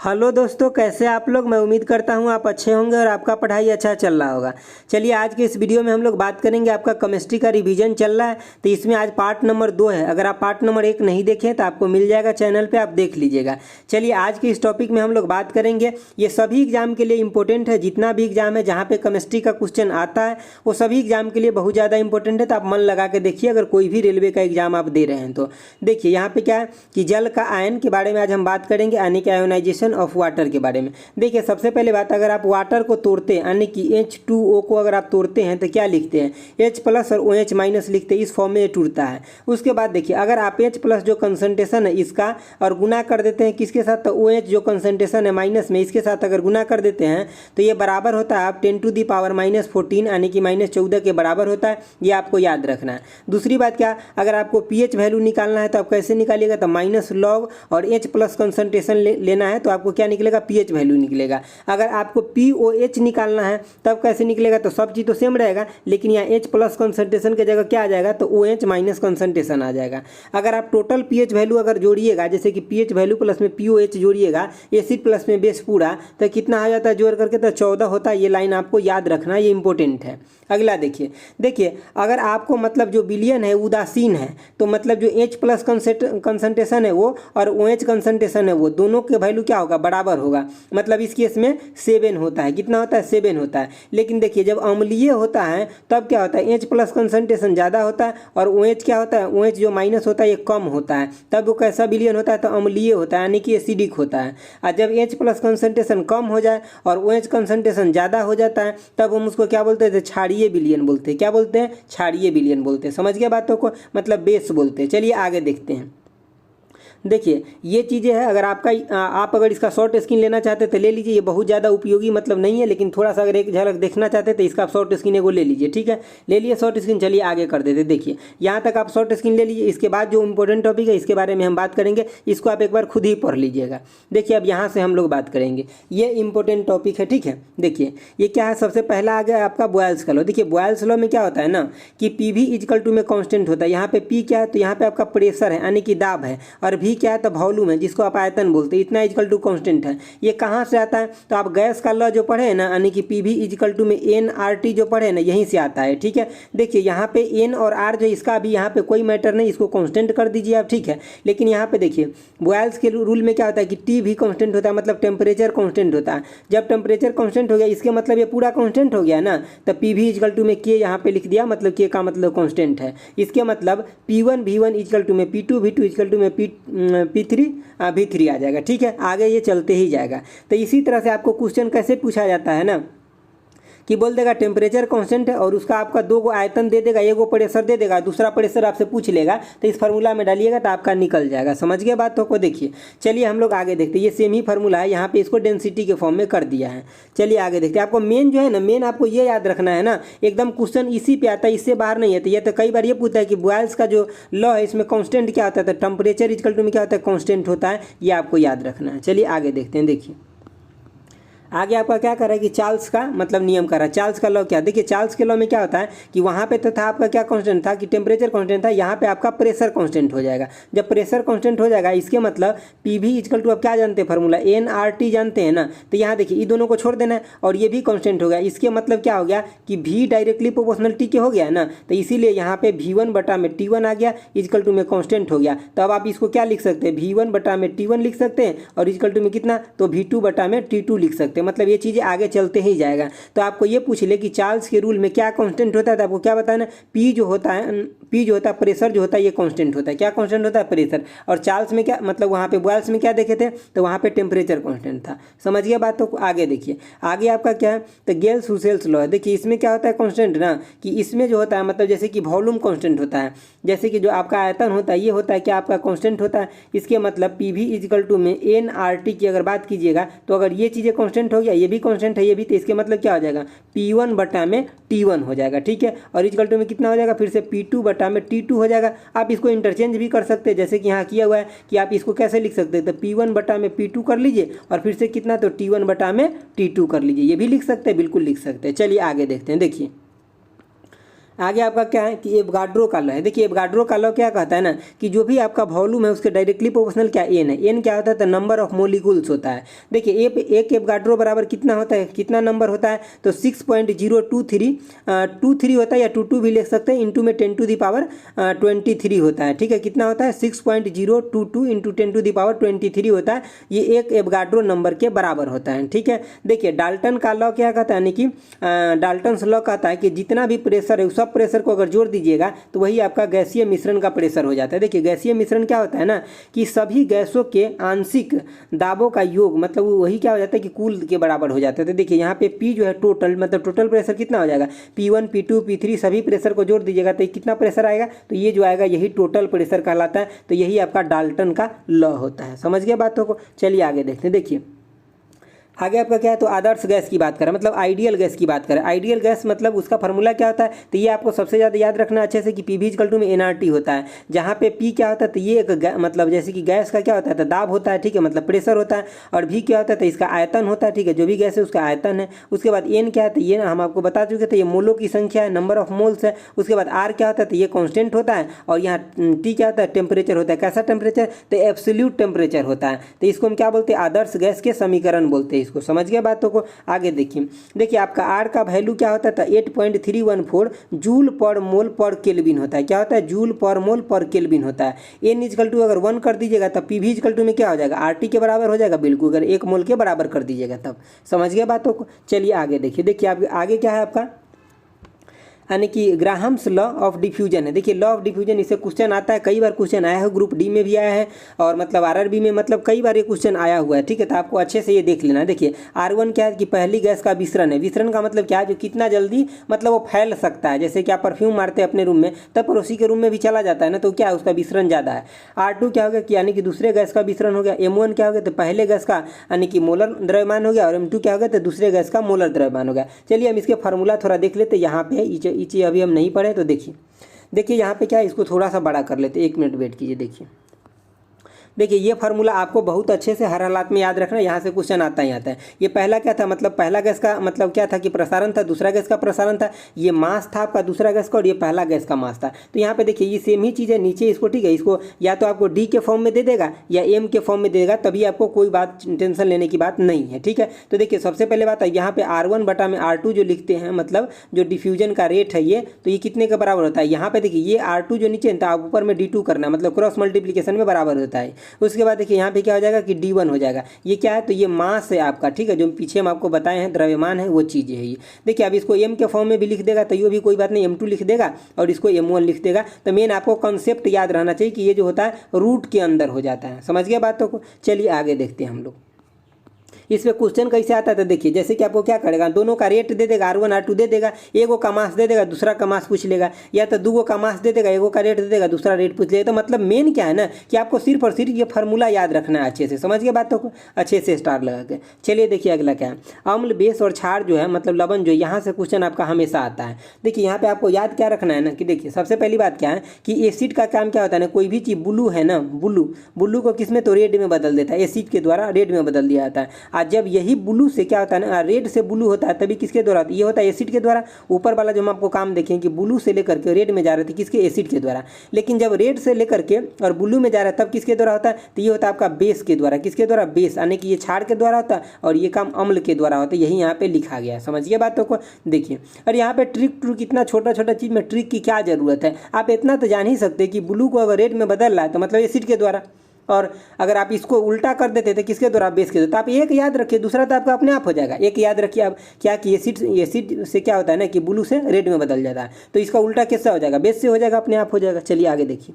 Hello दोस्तों, कैसे आप लोग। मैं उम्मीद करता हूँ आप अच्छे होंगे और आपका पढ़ाई अच्छा चल रहा होगा। चलिए आज के इस वीडियो में हम लोग बात करेंगे। आपका केमिस्ट्री का रिवीजन चल रहा है तो इसमें आज पार्ट नंबर 2 है। अगर आप पार्ट नंबर 1 नहीं देखें तो आपको मिल जाएगा चैनल पे, आप देख लीजिएगा। चलिए आज के इस टॉपिक में हम लोग बात करेंगे। ये सभी एग्जाम के लिए इंपॉर्टेंट है। जितना भी एग्जाम है जहाँ पे केमिस्ट्री का क्वेश्चन आता है वो सभी एग्जाम के लिए बहुत ज़्यादा इंपॉर्टेंट है। तो आप मन लगा के देखिए, अगर कोई भी रेलवे का एग्जाम आप दे रहे हैं तो देखिए यहाँ पे क्या है कि जल का आयन के बारे में आज हम बात करेंगे, यानी कि आयोनाइजेशन ऑफ वाटर के बारे में। देखिए सबसे पहले बात, अगर आप वाटर को तोड़ते हैं यानी कि H2O को अगर आप तोड़ते हैं तो क्या लिखते हैं, H+ और OH- लिखते हैं। इस फॉर्म में ये टूटता है। उसके बाद देखिए अगर आप H+ जो कंसंट्रेशन है इसका और गुना कर देते हैं किसके साथ, तो OH जो कंसंट्रेशन है माइनस में, इसके साथ अगर गुना कर देते हैं तो ये बराबर होता है आप 10⁻⁻14 यानी कि -14 के बराबर होता है। ये आपको याद रखना है। दूसरी बात क्या, अगर आपको pH वैल्यू निकालना है तो आप कैसे निकालिएगा, तो -log और H+ कंसंट्रेशन लेना है तो आपको क्या निकलेगा, pH वैल्यू निकलेगा। अगर आपको POH निकालना है तब कैसे निकलेगा, तो सब चीज़ तो सेम रहेगा लेकिन यहाँ H+ कंसंट्रेशन की जगह क्या आ जाएगा, तो OH- कंसंट्रेशन आ जाएगा। अगर आप टोटल pH वैल्यू अगर जोड़िएगा, जैसे कि pH वैल्यू प्लस में POH जोड़िएगा, एसिड प्लस में बेस पूरा, तो कितना आ जाता है जोड़ करके, तो 14 होता है। ये लाइन आपको याद रखना, ये इंपॉर्टेंट है। अगला देखिए अगर आपको मतलब जो विलयन है उदासीन है तो मतलब जो H+ कंसंट्रेशन है वो और OH कंसंट्रेशन है वो दोनों के वैल्यू क्या होगा, बराबर होगा। मतलब इस केस में 7 होता है। कितना होता है, 7 होता है। लेकिन देखिए जब अम्लीय होता है तब क्या होता है, H+ कंसंट्रेशन ज़्यादा होता है और OH क्या होता है, OH जो माइनस होता है ये कम होता है। तब वो कैसा विलयन होता है, तो अम्लीय होता है यानी कि एसिडिक होता है। और जब H+ कंसंट्रेशन कम हो जाए और OH कंसंट्रेशन ज़्यादा हो जाता है तब हम उसको क्या बोलते हैं, तो क्षारीय विलयन बोलते हैं। क्या बोलते हैं, क्षारीय विलयन बोलते हैं। समझ गए बातों को, मतलब बेस बोलते हैं। चलिए आगे देखते हैं। देखिए ये चीज़ें हैं। अगर आप अगर इसका शॉर्ट स्क्रीन लेना चाहते तो ले लीजिए। ये बहुत ज़्यादा उपयोगी मतलब नहीं है, लेकिन थोड़ा सा अगर एक झलक देखना चाहते तो इसका शॉर्ट स्क्रीन एगो ले लीजिए। ठीक है, ले लिए शॉर्ट स्क्रीन। चलिए आगे कर देते। देखिए यहाँ तक आप शॉर्ट स्क्रीन ले लीजिए। इसके बाद जो इंपॉर्टेंट टॉपिक है इसके बारे में हम बात करेंगे, इसको आप एक बार खुद ही पढ़ लीजिएगा। देखिए अब यहाँ से हम लोग बात करेंगे, ये इंपॉर्टेंट टॉपिक है। ठीक है, देखिए ये क्या है, सबसे पहला आ गया आपका बॉयल्स का लॉ। देखिए बॉयल्स लॉ में क्या होता है ना कि PV = में कांस्टेंट होता है। यहाँ पे P क्या है, तो यहाँ पे आपका प्रेशर है यानी कि दाब है, और V क्या है, तो वॉल्यूम है जिसको आप आयतन बोलते हैं। इतना = कांस्टेंट है। ये कहाँ से आता है, तो आप गैस का लॉ जो पढ़े हैं ना, यानी कि PV = में nRT जो पढ़े ना, यहीं से आता है। ठीक है, देखिए यहाँ पे n और r जो इसका अभी यहाँ पे कोई मैटर नहीं, इसको कांस्टेंट कर दीजिए आप। ठीक है, लेकिन यहाँ पे देखिए बॉयल्स के रूल में क्या होता है कि T भी कांस्टेंट होता है, मतलब टेम्परेचर कांस्टेंट होता है। जब टेम्परेचर कांस्टेंट हो गया इसके मतलब ये पूरा कांस्टेंट हो गया ना, तो PV = में K यहाँ पे लिख दिया, मतलब K का मतलब कांस्टेंट है। इसके मतलब P1 V1 = में P2 V2 = में P3 V3 आ जाएगा। ठीक है, आगे ये चलते ही जाएगा। तो इसी तरह से आपको क्वेश्चन कैसे पूछा जाता है ना कि बोल देगा टेम्परेचर कांस्टेंट है और उसका आपका 2 गो आयतन दे देगा, एगो प्रेशर दे देगा, दूसरा प्रेशर आपसे पूछ लेगा, तो इस फार्मूला में डालिएगा तो आपका निकल जाएगा। समझ गए बातों को। देखिए चलिए हम लोग आगे देखते हैं। ये सेम ही फार्मूला है, यहाँ पे इसको डेंसिटी के फॉर्म में कर दिया है। चलिए आगे देखते हैं। आपको मेन जो है ना, मेन आपको ये याद रखना है ना, एकदम क्वेश्चन इसी पे आता है, इससे बाहर नहीं है। तो ये तो कई बार ये पूछता है कि बॉयल्स का जो लॉ है इसमें कांस्टेंट क्या होता है, तो टेम्परेचर = में क्या होता है, कांस्टेंट होता है। ये आपको याद रखना है। चलिए आगे देखते हैं। देखिए आगे आपका क्या कर रहा है कि चार्ल्स का मतलब नियम कर रहा है। चार्ल्स का लॉ क्या, देखिए चार्ल्स के लॉ में क्या होता है कि वहाँ पे तो था आपका क्या कांस्टेंट था कि टेम्परेचर कांस्टेंट था, यहाँ पे आपका प्रेशर कांस्टेंट हो जाएगा। जब प्रेशर कांस्टेंट हो जाएगा इसके मतलब PV = आप क्या जानते हैं फार्मूला, nRT जानते हैं ना। तो यहाँ देखिए ये दोनों को छोड़ देना है और ये भी कांस्टेंट हो गया। इसके मतलब क्या हो गया कि V डायरेक्टली प्रोपोर्शनल T के हो गया ना, तो इसीलिए यहाँ पे V1/T1 आ गया, = में कांस्टेंट हो गया। तो अब आप इसको क्या लिख सकते हैं, V1/T1 लिख सकते हैं और = में कितना, तो V2/T2 लिख सकते हैं। मतलब ये चीज़ें आगे चलते ही जाएगा। तो आपको ये पूछ ले कि चार्ल्स के रूल में क्या कांस्टेंट होता है, तो आपको क्या बताना, P जो होता है प्रेशर जो होता है ये कांस्टेंट होता है। क्या कांस्टेंट होता है, प्रेशर। और चार्ल्स में क्या मतलब, वहाँ पे बॉयल्स में क्या देखे थे, तो वहाँ पे टेम्परेचर कांस्टेंट था। समझ गया बातों को। आगे देखिए, आगे आपका क्या है, तो गेल्स-हुसेल्स लॉ है। देखिए इसमें क्या होता है कांस्टेंट ना, कि इसमें जो होता है मतलब जैसे कि वॉल्यूम कांस्टेंट होता है, जैसे कि जो आपका आयतन होता है ये होता है क्या आपका कांस्टेंट होता है। इसके मतलब PV = में nRT की अगर बात कीजिएगा तो अगर ये चीज़ें कांस्टेंट हो गया, ये भी कांस्टेंट है, ये भी, तो इसके मतलब क्या हो जाएगा, P1/T1 हो जाएगा। ठीक है, और = में कितना हो जाएगा, फिर से P2/T2 हो जाएगा। आप इसको इंटरचेंज भी कर सकते हैं, जैसे कि यहाँ किया हुआ है कि आप इसको कैसे लिख सकते हैं, तो P1/P2 कर लीजिए और फिर से कितना, तो T1/T2 कर लीजिए। ये भी लिख सकते हैं, बिल्कुल लिख सकते हैं। चलिए आगे देखते हैं। देखिए आगे आपका क्या है कि एवोगाड्रो का लॉ है। देखिए एवोगाड्रो का लॉ क्या कहता है ना कि जो भी आपका वॉल्यूम है उसके डायरेक्टली प्रोपोर्शनल क्या एन है। एन क्या होता है तो नंबर ऑफ मोलिकुल्स होता है। देखिए एक एवोगाड्रो बराबर कितना होता है, कितना नंबर होता है तो 6.023 होता है या 22 भी लिख सकते हैं, इंटू में 10⁻23 होता है। ठीक है, कितना होता है 6.022 इंटू 10⁻23 होता है। ये एक एवोगाड्रो नंबर के बराबर होता है। ठीक है, देखिए डाल्टन का लॉ क्या कहता है, यानी कि डाल्टन्स लॉ कहता है कि जितना भी प्रेशर है सब प्रेशर को अगर जोड़ दीजिएगा तो वही आपका गैसीय मिश्रण का प्रेशर हो जाता है। देखिए गैसीय मिश्रण क्या होता है ना कि सभी गैसों के आंशिक दाबों का योग, मतलब वही क्या हो जाता है कि कुल के बराबर हो जाता है। तो देखिए यहाँ पे P जो है टोटल, मतलब टोटल प्रेशर कितना हो जाएगा, P1 P2 P3 सभी प्रेशर को जोड़ दीजिएगा तो कितना प्रेशर आएगा, तो ये जो आएगा यही टोटल प्रेशर कहलाता है। तो यही आपका डाल्टन का लॉ होता है। समझ गए बातों को। चलिए आगे देखते हैं। देखिए आगे आपका क्या है तो आदर्श गैस की बात करें, मतलब आइडियल गैस की बात करें। आइडियल गैस मतलब उसका फार्मूला क्या होता है तो ये आपको सबसे ज़्यादा याद रखना अच्छे से कि P में nRT होता है, जहाँ पे P क्या होता है तो ये एक मतलब जैसे कि गैस का क्या होता है तो दाब होता है। ठीक है, मतलब प्रेशर होता है। और V क्या होता है तो इसका आयतन होता है। ठीक है, जो भी गैस है उसका आयतन है। उसके बाद N क्या है तो ये हम आपको बता चुके थे, ये मोलों की संख्या है, नंबर ऑफ मोल्स है। उसके बाद R क्या होता है तो ये कॉन्स्टेंट होता है। और यहाँ T क्या होता है टेम्परेचर होता है। कैसा टेम्परेचर तो एब्सोल्यूट टेम्परेचर होता है। तो इसको हम क्या बोलते हैं आदर्श गैस के समीकरण बोलते हैं इसको। समझ गए बातों को। आगे देखिए आपका R का वैल्यू क्या होता है तो 8.314 जूल पर मोल पर केल्विन होता है। क्या होता है जूल पर मोल पर केल्विन होता है। N = अगर 1 कर दीजिएगा तब PV = में क्या हो जाएगा RT के बराबर हो जाएगा। बिल्कुल, अगर 1 मोल के बराबर कर दीजिएगा तब। समझ गए बातों को। चलिए आगे देखिए आगे क्या है आपका, यानी कि ग्राहम्स लॉ ऑफ डिफ्यूजन है। देखिए लॉ ऑफ डिफ्यूजन, इससे क्वेश्चन आता है, कई बार क्वेश्चन आया है, ग्रुप डी में भी आया है और मतलब RRB में मतलब कई बार ये क्वेश्चन आया हुआ है। ठीक है, तो आपको अच्छे से ये देख लेना है। देखिए R1 क्या है कि पहली गैस का विसरण है। विसरण का मतलब क्या है, जो कितना जल्दी मतलब वो फैल सकता है। जैसे कि आप परफ्यूम मारते हैं अपने रूम में तब पड़ोसी के रूम में भी चला जाता है ना, तो क्या है उसका विसरण ज़्यादा है। R2 क्या हो गया कि यानी कि दूसरे गैस का विसरण हो गया। M1 क्या हो गया तो पहले गैस का यानी कि मोलर द्रव्यमान हो गया। और M2 क्या हो गया तो दूसरे गैस का मोलर द्रव्यमान हो गया। चलिए हम इसके फार्मूला थोड़ा देख लेते। यहाँ पे इचे अभी हम नहीं पढ़े तो देखिए यहाँ पे क्या है, इसको थोड़ा सा बड़ा कर लेते। 1 मिनट वेट कीजिए। देखिए ये फार्मूला आपको बहुत अच्छे से हर हालात में याद रखना, यहाँ से क्वेश्चन आता ही आता है। ये पहला क्या था, मतलब पहला गैस का मतलब क्या था कि प्रसारण था, दूसरा गैस का प्रसारण था। ये मास था आपका दूसरा गैस का और ये पहला गैस का मास था। तो यहाँ पे देखिए ये सेम ही चीज़ है नीचे इसको। ठीक है, इसको या तो आपको D के फॉर्म में दे देगा या M के फॉर्म में दे देगा, तभी आपको कोई बात टेंशन लेने की बात नहीं है। ठीक है, तो देखिए सबसे पहले बात है यहाँ पे R1 बटा में R2 जो लिखते हैं, मतलब जो डिफ्यूजन का रेट है ये, तो ये कितने के बराबर होता है। यहाँ पे देखिए ये R2 जो नीचे था आप ऊपर में D2 करना, मतलब क्रॉस मल्टीप्लीकेशन में बराबर होता है। उसके बाद देखिए यहाँ पे क्या हो जाएगा कि D1 हो जाएगा। ये क्या है तो ये मास है आपका। ठीक है, जो पीछे हम आपको बताए हैं द्रव्यमान है वो चीज़ है ये। देखिए अब इसको M के फॉर्म में भी लिख देगा तो ये भी कोई बात नहीं, M2 लिख देगा और इसको M1 लिख देगा। तो मेन आपको कंसेप्ट याद रहना चाहिए कि ये जो होता है रूट के अंदर हो जाता है। समझ गए बातों को। चलिए आगे देखते हैं हम लोग इसमें क्वेश्चन कैसे आता है। तो देखिए जैसे कि आपको क्या करेगा, दोनों का रेट दे देगा, R1 R2 दे देगा, एगो का मास दे देगा, दूसरा का मास पूछ लेगा, या तो दूगो का मास दे देगा, एगो का रेट दे देगा, दूसरा रेट पूछ लेगा। तो मतलब मेन क्या है ना कि आपको सिर्फ और सिर्फ ये फार्मूला याद रखना है अच्छे से। समझ गए बातों को, अच्छे से स्टार लगा के। चलिए देखिए अगला क्या है, अम्ल बेस और क्षार जो है मतलब लवण जो है, यहाँ से क्वेश्चन आपका हमेशा आता है। देखिए यहाँ पे आपको याद क्या रखना है ना कि देखिए सबसे पहली बात क्या है कि एसिड का काम क्या होता है ना, कोई भी चीज़ ब्लू है ना, ब्लू को किस में तो रेड में बदल देता है, एसिड के द्वारा रेड में बदल दिया जाता है। आज जब यही ब्लू से क्या होता है ना, रेड से ब्लू होता है, तभी किसके द्वारा, ये होता है एसिड के द्वारा। ऊपर वाला जो हम आपको काम देखें कि ब्लू से लेकर के रेड में जा रहे थे, किसके, एसिड के द्वारा। लेकिन जब रेड से लेकर के और ब्लू में जा रहा है तब किसके द्वारा होता है, तो ये होता है आपका बेस के द्वारा। किसके द्वारा, बेस, यानी कि ये क्षार के द्वारा होता है और ये काम अम्ल के द्वारा होता है। यही यहाँ पे लिखा गया है। समझिए बातों को। देखिए और यहाँ पे ट्रिक इतना छोटा छोटा चीज़ में ट्रिक की क्या जरूरत है। आप इतना तो जान ही सकते कि ब्लू को अगर रेड में बदल रहा है तो मतलब एसिड के द्वारा, और अगर आप इसको उल्टा कर देते थे किसके द्वारा, बेस के द्वारा। तो आप एक याद रखिए, दूसरा तो आपका अपने आप हो जाएगा। एक याद रखिए आप क्या कि एसिड से क्या होता है ना कि ब्लू से रेड में बदल जाता है, तो इसका उल्टा किससे हो जाएगा, बेस से हो जाएगा, अपने आप हो जाएगा। चलिए आगे देखिए।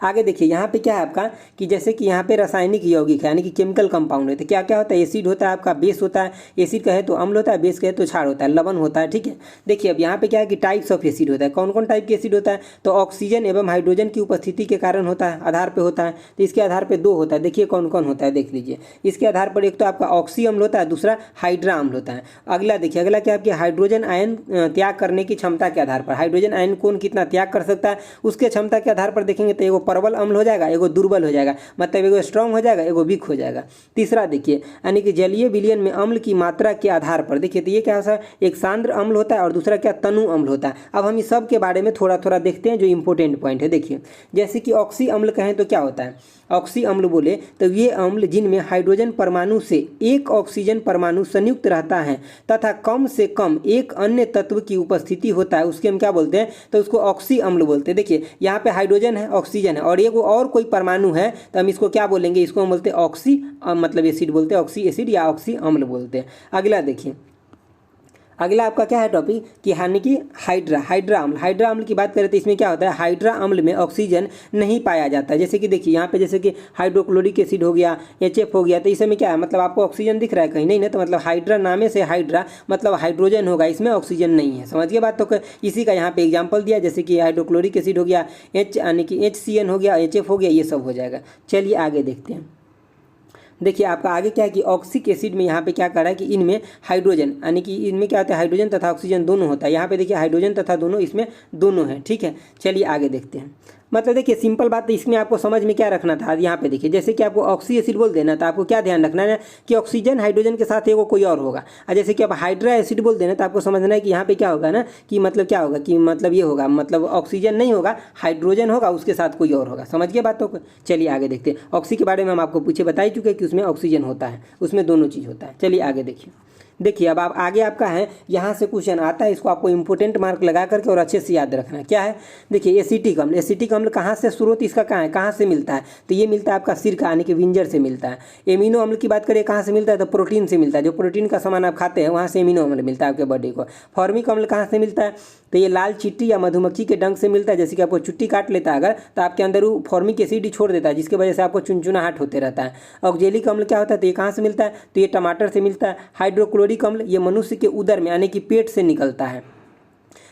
आगे देखिए यहाँ पे क्या है आपका कि जैसे कि यहाँ पे रासायनिक यौगिक है, यानी कि केमिकल कंपाउंड है। तो क्या क्या होता है, एसिड होता है आपका, बेस होता है, एसिड कहे तो अम्ल होता है, बेस कहे तो क्षार होता है, लवण होता है। ठीक है, देखिए अब यहाँ पे क्या है कि टाइप्स ऑफ एसिड होता है। कौन कौन टाइप के एसिड होता है, तो ऑक्सीजन एवं हाइड्रोजन की उपस्थिति के कारण होता है, आधार पर होता है। तो इसके आधार पर 2 होता है। देखिए कौन कौन होता है, देख लीजिए इसके आधार पर। एक तो आपका ऑक्सी अम्ल होता है, दूसरा हाइड्रा अम्ल होता है। अगला देखिए, अगला क्या आपकी हाइड्रोजन आयन त्याग करने की क्षमता के आधार पर। हाइड्रोजन आयन कौन कितना त्याग कर सकता है उसके क्षमता के आधार पर देखेंगे तो एगो प्रबल अम्ल हो जाएगा, एगो दुर्बल हो जाएगा, मतलब एगो स्ट्रांग हो जाएगा, एगो वीक हो जाएगा। तीसरा देखिए, यानी कि जलीय विलयन में अम्ल की मात्रा के आधार पर देखिए, तो ये क्या होता है, एक सांद्र अम्ल होता है और दूसरा क्या तनु अम्ल होता है। अब हम इस सब के बारे में थोड़ा थोड़ा देखते हैं जो इंपॉर्टेंट पॉइंट है। देखिए जैसे कि ऑक्सी अम्ल कहें तो क्या होता है, ऑक्सी अम्ल बोले तो ये अम्ल जिनमें हाइड्रोजन परमाणु से एक ऑक्सीजन परमाणु संयुक्त रहता है तथा कम से कम एक अन्य तत्व की उपस्थिति होता है, उसके हम क्या बोलते हैं, तो उसको ऑक्सी अम्ल बोलते हैं। देखिए यहाँ पे हाइड्रोजन है, ऑक्सीजन है और ये और कोई परमाणु है तो हम इसको क्या बोलेंगे, इसको हम बोलते हैं ऑक्सी मतलब एसिड बोलते हैं, ऑक्सी एसिड या ऑक्सी अम्ल बोलते हैं। अगला देखिए, अगला आपका क्या है टॉपिक कि यानी कि हाइड्रा अम्ल की बात करें तो इसमें क्या होता है, हाइड्रा अम्ल में ऑक्सीजन नहीं पाया जाता है। जैसे कि देखिए यहाँ पे जैसे कि हाइड्रोक्लोरिक एसिड हो गया, HF हो गया, तो इसमें क्या है, मतलब आपको ऑक्सीजन दिख रहा है कहीं नहीं ना, तो मतलब हाइड्रा नामे से हाइड्रा मतलब हाइड्रोजन होगा, इसमें ऑक्सीजन नहीं है। समझिए बात। तो इसी का यहाँ पे एग्जाम्पल दिया, जैसे कि हाइड्रोक्लोरिक एसिड हो गया, यानी कि HCN हो गया, HF हो गया, ये सब हो जाएगा। चलिए आगे देखते हैं। देखिए आपका आगे क्या है कि ऑक्सिक एसिड में यहाँ पे क्या कर रहा है कि इनमें हाइड्रोजन यानी कि इनमें क्या होता है, हाइड्रोजन तथा ऑक्सीजन दोनों होता है। यहाँ पे देखिए हाइड्रोजन तथा दोनों इसमें दोनों है, ठीक है। चलिए आगे देखते हैं। मतलब देखिए सिंपल बात है, इसमें आपको समझ में क्या रखना था, यहाँ पे देखिए जैसे कि आपको ऑक्सी एसिड बोल देना तो आपको क्या ध्यान रखना है कि ऑक्सीजन हाइड्रोजन के साथ एगो कोई और होगा, और जैसे कि आप हाइड्रा एसिड बोल देना तो आपको समझना है कि यहाँ पे क्या होगा ना कि मतलब क्या होगा कि मतलब ये होगा, मतलब ऑक्सीजन नहीं होगा, हाइड्रोजन होगा, उसके साथ कोई और होगा। समझ गए बातों को। चलिए आगे देखते हैं। ऑक्सी के बारे में हम आपको पूछे बता ही चुके हैं कि उसमें ऑक्सीजन होता है, उसमें दोनों चीज़ होता है। चलिए आगे देखिए। देखिए अब आप आगे आपका है, यहाँ से क्वेश्चन आता है, इसको आपको इंपोर्टेंट मार्क लगा करके और अच्छे से याद रखना है। क्या है, देखिए एसिटिक अम्ल, एसिटिक अम्ल कहाँ से स्रोत इसका कहाँ है, कहाँ से मिलता है, तो ये मिलता है आपका सिरका यानी कि विंजर से मिलता है। एमिनो अम्ल की बात करें कहाँ से मिलता है, तो प्रोटीन से मिलता है, जो प्रोटीन का सामान आप खाते हैं वहाँ से एमिनो अम्ल मिलता है आपके बॉडी को। फॉर्मिक अम्ल कहाँ से मिलता है, तो ये लाल चींटी या मधुमक्खी के डंक से मिलता है। जैसे कि आपको चुट्टी काट लेता है अगर, तो आपके अंदर वो फॉर्मिक एसिड ही छोड़ देता है, जिसकी वजह से आपको चुनचुनाहट होते रहता है। ऑक्जेलिक अम्ल क्या होता है, तो ये कहाँ से मिलता है, तो ये टमाटर से मिलता है। हाइड्रोक्लोरिक अम्ल ये मनुष्य के उदर में यानी कि पेट से निकलता है।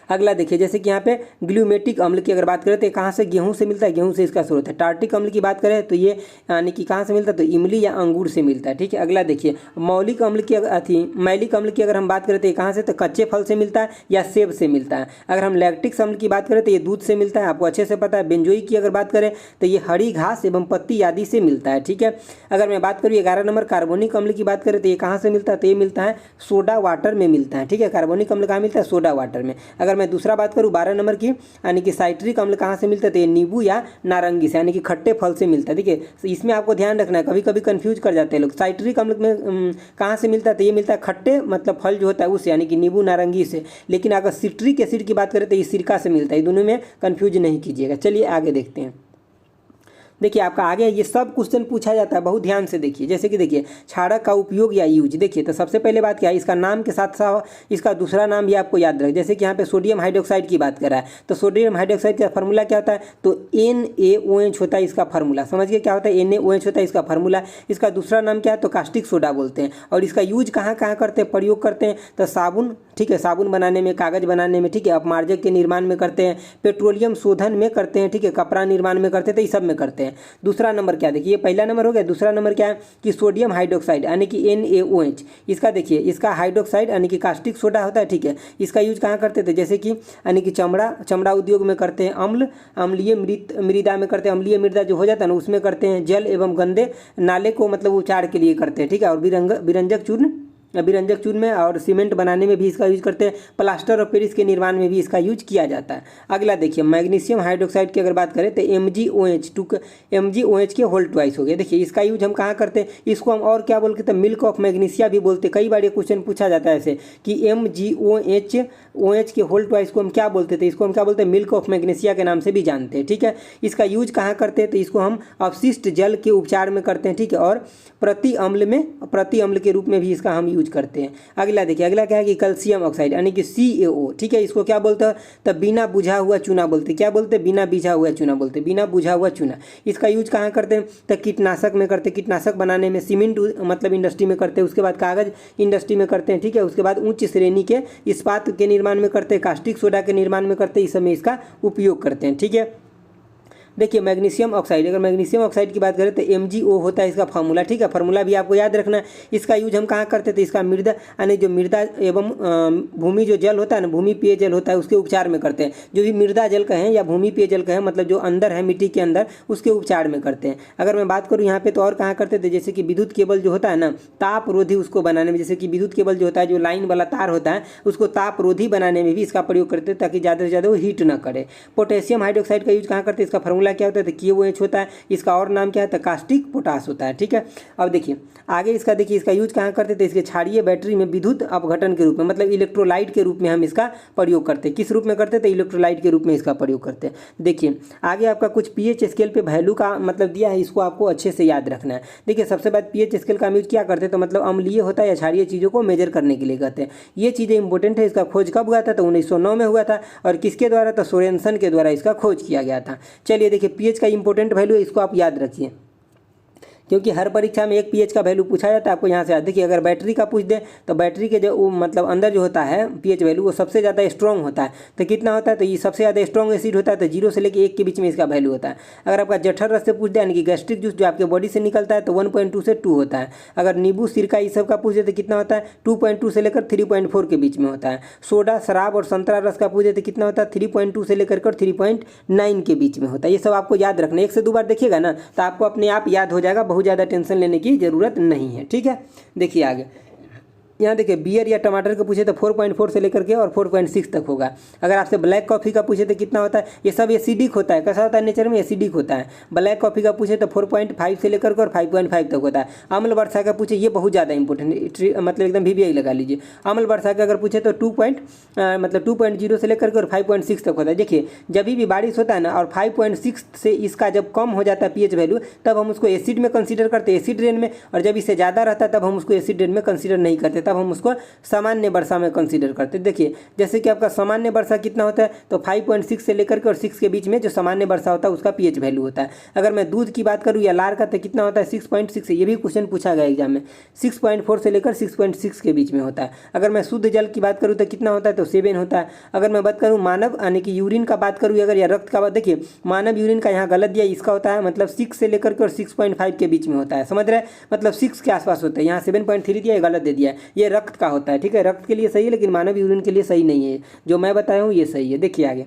अगला देखिए जैसे कि यहाँ पे ग्लूमेटिक अम्ल की अगर बात करें तो कहाँ से, गेहूं से मिलता है, गेहूं से इसका स्रोत है। टार्टिक अम्ल की बात करें तो ये यानी कि कहाँ से मिलता है, तो इमली या अंगूर से मिलता है, ठीक है। अगला देखिए मैलिक अम्ल की अगर हम बात करें तो ये कहाँ से, तो कच्चे फल से मिलता है या सेब से मिलता है। अगर हम लैक्टिक अम्ल की बात करें तो ये दूध से मिलता है, आपको अच्छे से पता है। बेंजोइक की अगर बात करें तो ये हरी घास एवं पत्ती आदि से मिलता है, ठीक है। अगर मैं बात करूँ 11 नंबर कार्बोनिक अम्ल की बात करें तो ये कहाँ से मिलता है, तो ये मिलता है सोडा वाटर में मिलता है, ठीक है। कार्बोनिक अम्ल कहाँ मिलता है, सोडा वाटर में। अगर मैं दूसरा बात करूँ 12 नंबर की, यानी कि साइट्रिक अम्ल कहाँ से मिलता है, तो ये नींबू या नारंगी से यानी कि खट्टे फल से मिलता है। देखिए इसमें आपको ध्यान रखना है, कभी कभी कंफ्यूज कर जाते हैं लोग। साइट्रिक अम्ल में कहाँ से मिलता है, तो ये मिलता है खट्टे मतलब फल जो होता है उससे यानी कि नींबू नारंगी से। लेकिन अगर सिट्रिक एसिड की बात करें तो ये सिरका से मिलता है। दोनों में कंफ्यूज नहीं कीजिएगा। चलिए आगे देखते हैं। देखिए आपका आगे ये सब क्वेश्चन पूछा जाता है, बहुत ध्यान से देखिए। जैसे कि देखिए क्षारक का उपयोग या यूज, देखिए तो सबसे पहले बात क्या है, इसका नाम के साथ साथ इसका दूसरा नाम भी आपको याद रखें। जैसे कि यहाँ पे सोडियम हाइड्रोक्साइड की बात कर रहा है तो सोडियम हाइड्रोक्साइड का फार्मूला क्या होता है, तो NaOH होता है इसका फार्मूला। समझिए क्या होता है, NaOH होता है इसका फार्मूला। इसका दूसरा नाम क्या है, तो कास्टिक सोडा बोलते हैं। और इसका यूज कहाँ कहाँ करते हैं, प्रयोग करते हैं, तो साबुन, ठीक है, साबुन बनाने में, कागज बनाने में, ठीक है, अपमार्जक के निर्माण में करते हैं, पेट्रोलियम शोधन में करते हैं, ठीक है, कपड़ा निर्माण में करते हैं, तो ये सब में करते हैं। दूसरा नंबर क्या, देखिए पहला नंबर हो गया। दूसरा नंबर क्या है कि सोडियम हाइड्रोक्साइड यानी कि NaOH, इसका देखिए इसका हाइड्रोक्साइड यानी कि कास्टिक सोडा होता है, ठीक है। इसका यूज कहाँ करते थे, जैसे कि यानी कि चमड़ा उद्योग में करते हैं, अम्लीय मृदा में करते हैं, अम्लीय मृदा जो हो जाता है ना उसमें करते हैं, जल एवं गंदे नाले को मतलब उपचार के लिए करते हैं, ठीक है। और विरंजक चूर्ण में और सीमेंट बनाने में भी इसका यूज करते हैं। प्लास्टर और पेरिस के निर्माण में भी इसका यूज किया जाता है। अगला देखिए मैग्नीशियम हाइड्रोक्साइड की अगर बात करें तो MgOH के होल ट्वाइस हो गया। देखिए इसका यूज हम कहाँ करते हैं, इसको हम और क्या बोलते हैं, मिल्क ऑफ मैग्नीशिया भी बोलते हैं। कई बार ये क्वेश्चन पूछा जाता है ऐसे कि MgOH के होल ट्वाइस को हम क्या बोलते थे, इसको हम क्या बोलते हैं, मिल्क ऑफ मैग्नीशिया के नाम से भी जानते हैं, ठीक है। इसका यूज कहाँ करते हैं, तो इसको हम अपशिष्ट जल के उपचार में करते हैं, ठीक है। और प्रति अम्ल के रूप में भी इसका हम यूज करते हैं। अगला देखिए, अगला क्या है कि कैल्शियम ऑक्साइड यानी कि CaO, ठीक है। इसको क्या बोलते हैं, तब बिना बुझा हुआ चूना बोलते हैं। क्या बोलते हैं, बिना बुझा हुआ चूना बोलते हैं, बिना बुझा हुआ चूना। इसका यूज कहाँ करते हैं, तो कीटनाशक में करते हैं, कीटनाशक बनाने में, सीमेंट मतलब इंडस्ट्री में करते हैं, उसके बाद कागज इंडस्ट्री में करते हैं, ठीक है। उसके बाद उच्च श्रेणी के इस्पात के निर्माण में करते हैं, कास्टिक सोडा के निर्माण में करते हैं, इस समय इसका उपयोग करते हैं, ठीक है। देखिए मैग्नीशियम ऑक्साइड, अगर मैग्नीशियम ऑक्साइड की बात करें तो MgO होता है इसका फार्मूला, ठीक है। फार्मूला भी आपको याद रखना है। इसका यूज हम कहाँ करते थे, इसका मृदा यानी जो मृदा एवं भूमि जो जल होता है ना, भूमि पेयजल होता है, उसके उपचार में करते हैं। जो भी मृदा जल कहें या भूमि पेयजल कहें, मतलब जो अंदर है मिट्टी के अंदर, उसके उपचार में करते हैं। अगर मैं बात करूँ यहाँ पे तो और कहाँ करते थे, जैसे कि विद्युत केबल जो होता है ना, तापरोधी उसको बनाने में, जैसे कि विद्युत केबल जो होता है, जो लाइन वाला तार होता है, उसको तापरोधी बनाने में भी इसका प्रयोग करते हैं, ताकि ज़्यादा से ज़्यादा वो हीट ना करे। पोटेशियम हाइड्रोक्साइड का यूज कहाँ करते हैं, इसका फार्मूला क्या होता है, तो KOH होता है। इसका और नाम क्या है, तो कास्टिक पोटास होता है, ठीक है। अब देखिए आगे इसका, देखिए इसका यूज कहाँ करते थे, इसके क्षारीय बैटरी में विद्युत अपघटन के रूप में, मतलब इलेक्ट्रोलाइट के रूप में हम इसका प्रयोग करते हैं। किस रूप में करते थे, इलेक्ट्रोलाइट के रूप में इसका प्रयोग करते हैं। देखिए आगे आपका कुछ pH स्केल पे वैल्यू का मतलब दिया है, इसको आपको अच्छे से याद रखना है। देखिए सबसे बाद pH स्केल का हम यूज क्या करते हैं, तो मतलब अम्लीय होता है या क्षारीय चीज़ों को मेजर करने के लिए कहते हैं। ये चीज़ें इंपॉर्टेंट है। इसका खोज कब हुआ था, तो 1909 में हुआ था। और किसके द्वारा, तो सोरेनसन के द्वारा इसका खोज किया गया था। चलिए देखिए pH का इंपॉर्टेंट वैल्यू है, इसको आप याद रखिए, क्योंकि हर परीक्षा में एक pH का वैल्यू पूछा जाता है। आपको यहाँ से याद देखिए, अगर बैटरी का पूछ दे तो बैटरी के जो मतलब अंदर जो होता है pH वैल्यू, वो सबसे ज़्यादा स्ट्रॉन्ग होता है। तो कितना होता है, तो ये सबसे ज़्यादा स्ट्रॉन्ग एसिड होता है, तो 0 से लेकर 1 के बीच में इसका वैल्यू होता है। अगर आपका जठर रस से पूछ दे, यानी कि गैस्ट्रिक जूस जो आपके बॉडी से निकलता है, तो 1.2 से 2 होता है। अगर नींबू सिरका ये सब का पूछ दे तो कितना होता है, 2.2 से लेकर 3.4 के बीच में होता है। सोडा, शराब और संतरा रस का पूछ दे तो कितना होता है, 3.2 से लेकर 3.9 के बीच में होता है। ये सब आपको याद रखना है। 1 से 2 बार देखिएगा ना, तो आपको अपने आप याद हो जाएगा, बहुत ज़्यादा टेंशन लेने की जरूरत नहीं है, ठीक है। देखिए आगे यहाँ देखिए बियर या टमाटर का पूछे तो 4.4 से लेकर के और 4.6 तक होगा। अगर आपसे ब्लैक कॉफ़ी का पूछे तो कितना होता है, ये सब एसिडिक होता है। कैसा होता है, नेचर में एसिडिक होता है। ब्लैक कॉफ़ी का पूछे तो 4.5 से लेकर के और 5.5 तक होता है। अम्ल वर्षा का पूछे, ये बहुत ज़्यादा इंपॉर्टेंट, मतलब एकदम VBI लगा लीजिए। अम्ल वर्षा का अगर पूछे तो 2.0 से लेकर के और 5.6 तक होता है। देखिए जब भी बारिश होता है ना, और 5.6 से इसका जब कम हो जाता है pH वैल्यू, तब हम उसको एसिड में कंसीडर करते हैं, एसिड रेन में। और जब इससे ज़्यादा रहता है तब हम उसको एसिड रेन में कंसीडर नहीं करते, तब हम उसको सामान्य वर्षा में कंसीडर करते हैं। देखिए जैसे कि आपका सामान्य वर्षा कितना होता है, तो 5.6 से लेकर के और 6 के बीच में जो सामान्य वर्षा होता है उसका pH वैल्यू होता है। अगर मैं दूध की बात करूँ या लार का, तो कितना होता है, 6.6। ये भी क्वेश्चन पूछा गया एग्जाम में, 6.4 से लेकर 6.6 के बीच में होता है। अगर मैं शुद्ध जल की बात करूँ तो कितना होता है, तो 7 होता है। अगर मैं बात करूँ मानव यानी कि यूरिन का बात करूँ अगर, या रक्त का बात, देखिए मानव यूरिन का यहाँ गलत दिया, इसका होता है मतलब 6 से लेकर के और 6.5 के बीच में होता है। समझ रहे हैं, मतलब 6 के आसपास होता है। यहाँ 7.3 दिया, गलत दे दिया है। ये रक्त का होता है, ठीक है, रक्त के लिए सही है, लेकिन मानव यूरिन के लिए सही नहीं है। जो मैं बताया हूँ ये सही है। देखिए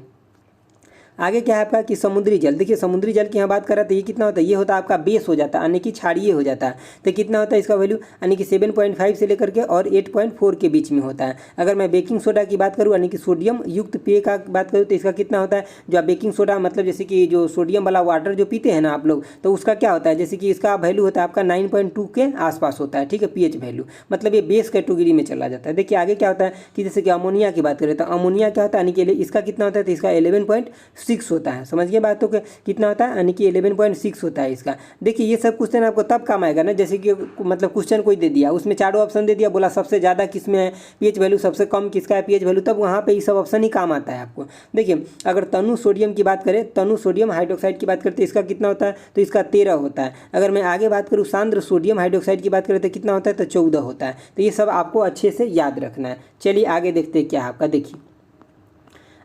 आगे क्या है आपका कि समुद्री जल। देखिए समुद्री जल की यहाँ बात कर रहा था, ये कितना होता है, ये होता है आपका बेस हो जाता है, यानी कि क्षारीय हो जाता है। तो कितना होता है इसका वैल्यू, यानी कि 7.5 से लेकर के और 8.4 के बीच में होता है। अगर मैं बेकिंग सोडा की बात करूँ, यानी कि सोडियम युक्त पेय का बात करूँ, तो इसका कितना होता है, जो आप बेकिंग सोडा मतलब जैसे कि जो सोडियम वाला वाटर जो पीते हैं ना आप लोग, तो उसका क्या होता है, जैसे कि इसका वैल्यू होता है आपका 9.2 के आसपास होता है, ठीक है, pH वैल्यू, मतलब ये बेस कैटेगरी में चला जाता है। देखिए आगे क्या होता है कि जैसे कि अमोनिया की बात करें, तो अमोनिया क्या होता है, यानी कि इसका कितना होता है, तो इसका 11.6 होता है। समझ गए बात, तो कितना होता है, यानी कि 11.6 होता है इसका। देखिए ये सब क्वेश्चन आपको तब काम आएगा ना, जैसे कि मतलब क्वेश्चन कोई दे दिया, उसमें चारों ऑप्शन दे दिया, बोला सबसे ज़्यादा किस में है pH वैल्यू, सबसे कम किसका है pH वैल्यू, तब वहाँ पे ये सब ऑप्शन ही काम आता है आपको। देखिए अगर तनु सोडियम की बात करें, तनु सोडियम हाइड्रोक्साइड की बात करते हैं, इसका कितना होता है, तो इसका 13 होता है। अगर मैं आगे बात करूँ सांद्र सोडियम हाइड्रोक्साइड की बात करें तो कितना होता है, तो 14 होता है। तो ये सब आपको अच्छे से याद रखना है। चलिए आगे देखते हैं क्या है आपका। देखिए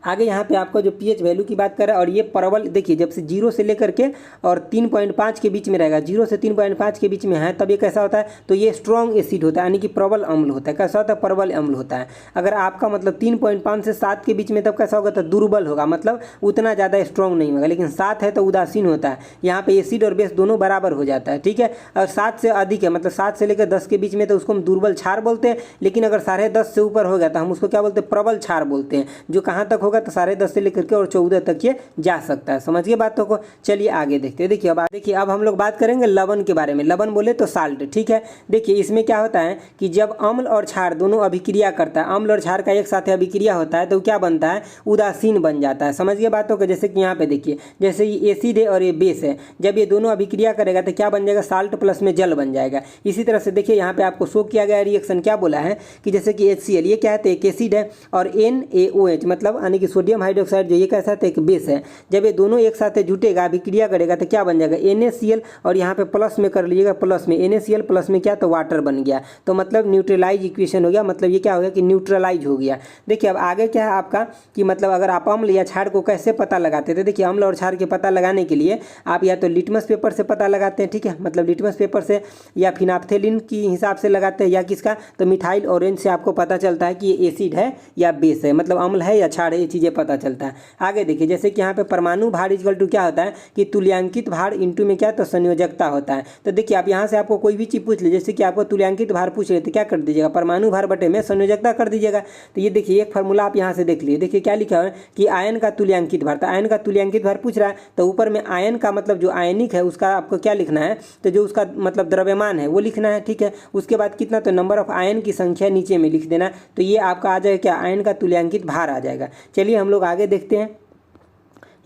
आगे यहाँ पे आपको जो pH वैल्यू की बात कर रहा है, और ये प्रबल, देखिए जब से 0 से लेकर के और 3.5 के बीच में रहेगा, 0 से 3.5 के बीच में है, तब ये कैसा होता है, तो ये स्ट्रॉन्ग एसिड होता है, यानी कि प्रबल अम्ल होता है। कैसा होता है, प्रबल अम्ल होता है। अगर आपका मतलब 3.5 से 7 के बीच में, तब कैसा होगा, तो दुर्बल होगा, मतलब उतना ज़्यादा स्ट्रॉन्ग नहीं होगा। लेकिन 7 है तो उदासीन होता है। यहाँ पे एसिड और बेस दोनों बराबर हो जाता है, ठीक है। और 7 से अधिक है, मतलब 7 से लेकर 10 के बीच में, तो उसको हम दुर्बल क्षार बोलते हैं। लेकिन अगर 10.5 से ऊपर हो गया तो हम उसको क्या बोलते हैं, प्रबल क्षार बोलते हैं। जो कहाँ तक होगा, तो 10.5 से लेकर के और 14 तक ये जा सकता है। समझिए बातों को। चलिए आगे देखते हैं। देखिए अब हम लोग बात करेंगे लवण के बारे में। लवण बोले तो साल्ट, ठीक है। देखिए इसमें क्या होता है कि जब अम्ल और क्षार दोनों अभिक्रिया करता है, अम्ल और क्षार का एक साथ अभिक्रिया होता है, तो क्या बनता है, उदासीन बन जाता है। समझिए बातों को। जैसे कि यहाँ पे देखिए, जैसे ये एसिड है और ये बेस है, जब ये दोनों अभिक्रिया करेगा तो क्या बन जाएगा, साल्ट प्लस में जल बन जाएगा। इसी तरह से देखिए यहाँ पे आपको शो किया गया रिएक्शन क्या बोला है कि जैसे कि HCl, ये क्या है, तो एक एसिड है, और NaOH मतलब यानी कि सोडियम हाइड्रोक्साइड जो ये कैसा था, एक बेस है। जब ये दोनों एक साथ जुटेगा, अभिक्रिया करेगा तो क्या बन जाएगा, NaCl, और यहाँ पे प्लस में कर लीजिएगा, प्लस में NaCl प्लस में क्या, तो वाटर बन गया। तो मतलब न्यूट्रलाइज इक्वेशन हो गया, मतलब ये क्या हो गया कि न्यूट्रलाइज हो गया। देखिए अब आगे क्या है आपका कि मतलब अगर आप अम्ल या क्षार को कैसे पता लगाते थे। देखिए अम्ल और क्षार के पता लगाने के लिए आप या तो लिटमस पेपर से पता लगाते हैं, ठीक है, मतलब लिटमस पेपर से, या फिनाप्थेलिन की हिसाब से लगाते हैं, या किसका, तो मिथाइल ऑरेंज से आपको पता चलता है कि ये एसिड है या बेस है, मतलब अम्ल है या क्षार है, ये चीज़ें पता चलता है। आगे देखिए जैसे कि यहाँ पे परमाणु भार इक्वल टू क्या होता है कि तुल्यांकित भार इंटू में क्या, तो संयोजकता होता है। तो देखिए आप यहाँ से आपको कोई भी चीज़ पूछ लीजिए, जैसे कि आपको तुल्यांकित भार पूछ रहे तो क्या कर दीजिएगा, परमाणु भार बटे में संयोजकता कर दीजिएगा। तो ये देखिए एक फार्मूला आप यहाँ से देख लीजिए, देखिए क्या लिखा है कि आयन का तुल्यांकित भार, तो आयन का तुल्यांकित भार पूछ रहा है, तो ऊपर में आयन का मतलब जो आयनिक है उसका आपको क्या लिखना है, तो जो उसका मतलब द्रव्यमान है वो लिखना है, ठीक है। उसके बाद कितना, तो नंबर ऑफ आयन की संख्या नीचे में लिख देना, तो ये आपका आ जाएगा क्या, आयन का तुल्यांकित भार आ जाएगा। चलिए हम लोग आगे देखते हैं।